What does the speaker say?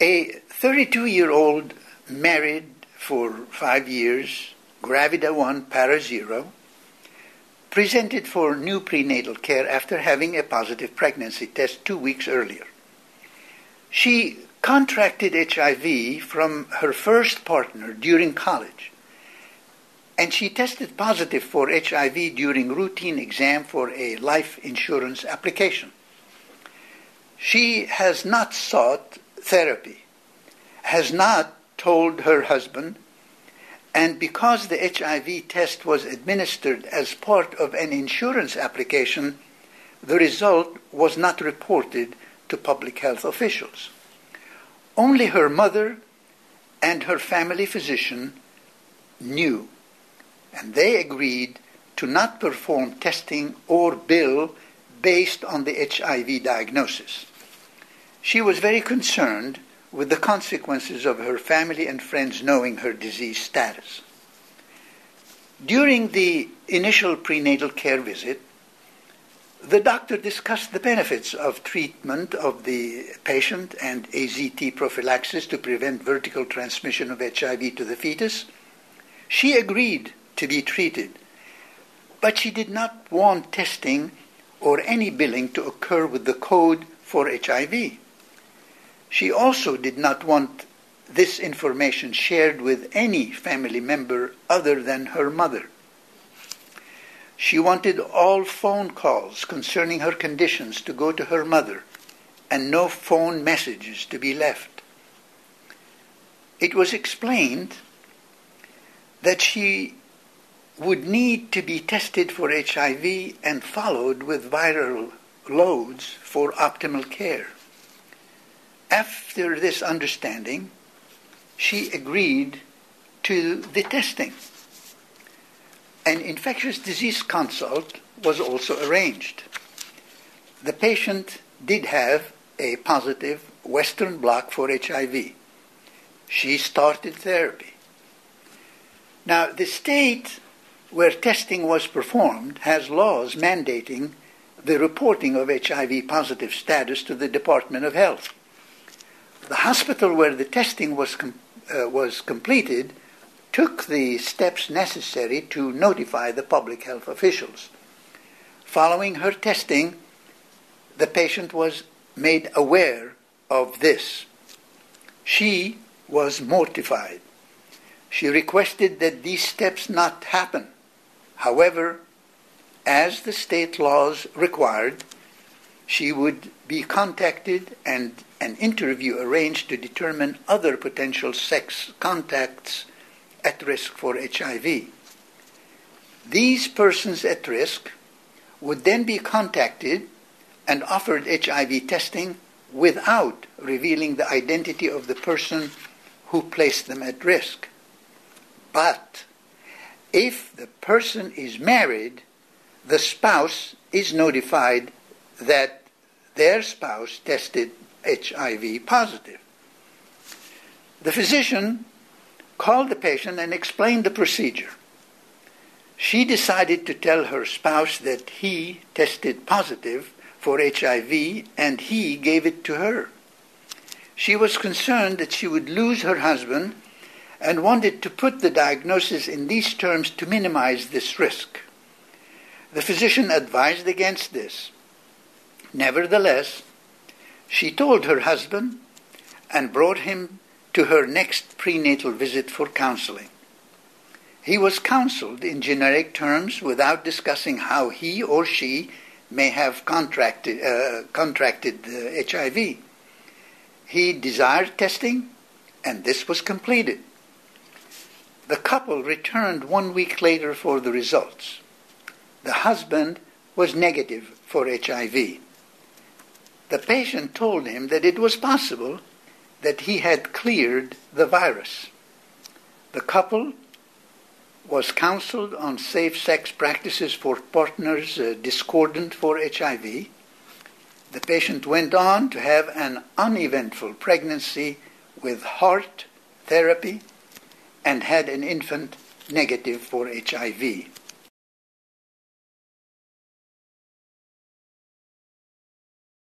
A 32-year-old married for 5 years, gravida 1, para 0, presented for new prenatal care after having a positive pregnancy test 2 weeks earlier. She contracted HIV from her first partner during college, and she tested positive for HIV during routine exam for a life insurance application. She has not sought therapy, has not told her husband, and because the HIV test was administered as part of an insurance application, the result was not reported to public health officials. Only her mother and her family physician knew, and they agreed to not perform testing or bill based on the HIV diagnosis. She was very concerned with the consequences of her family and friends knowing her disease status. During the initial prenatal care visit, the doctor discussed the benefits of treatment of the patient and AZT prophylaxis to prevent vertical transmission of HIV to the fetus. She agreed to be treated, but she did not want testing or any billing to occur with the code for HIV. She also did not want this information shared with any family member other than her mother. She wanted all phone calls concerning her conditions to go to her mother and no phone messages to be left. It was explained that she would need to be tested for HIV and followed with viral loads for optimal care. After this understanding, she agreed to the testing. An infectious disease consult was also arranged. The patient did have a positive Western blot for HIV. She started therapy. Now, the state where testing was performed has laws mandating the reporting of HIV-positive status to the Department of Health. The hospital where the testing was completed took the steps necessary to notify the public health officials. Following her testing, the patient was made aware of this. She was mortified. She requested that these steps not happen. However, as the state laws required, she would be contacted and an interview arranged to determine other potential sex contacts at risk for HIV. These persons at risk would then be contacted and offered HIV testing without revealing the identity of the person who placed them at risk. But if the person is married, the spouse is notified that their spouse tested HIV positive. The physician called the patient and explained the procedure. She decided to tell her spouse that he tested positive for HIV and he gave it to her. She was concerned that she would lose her husband and wanted to put the diagnosis in these terms to minimize this risk. The physician advised against this. Nevertheless, she told her husband and brought him to her next prenatal visit for counseling. He was counseled in generic terms without discussing how he or she may have contracted HIV. He desired testing, and this was completed. The couple returned 1 week later for the results. The husband was negative for HIV. The patient told him that it was possible that he had cleared the virus. The couple was counseled on safe sex practices for partners discordant for HIV. The patient went on to have an uneventful pregnancy with heart therapy and had an infant negative for HIV.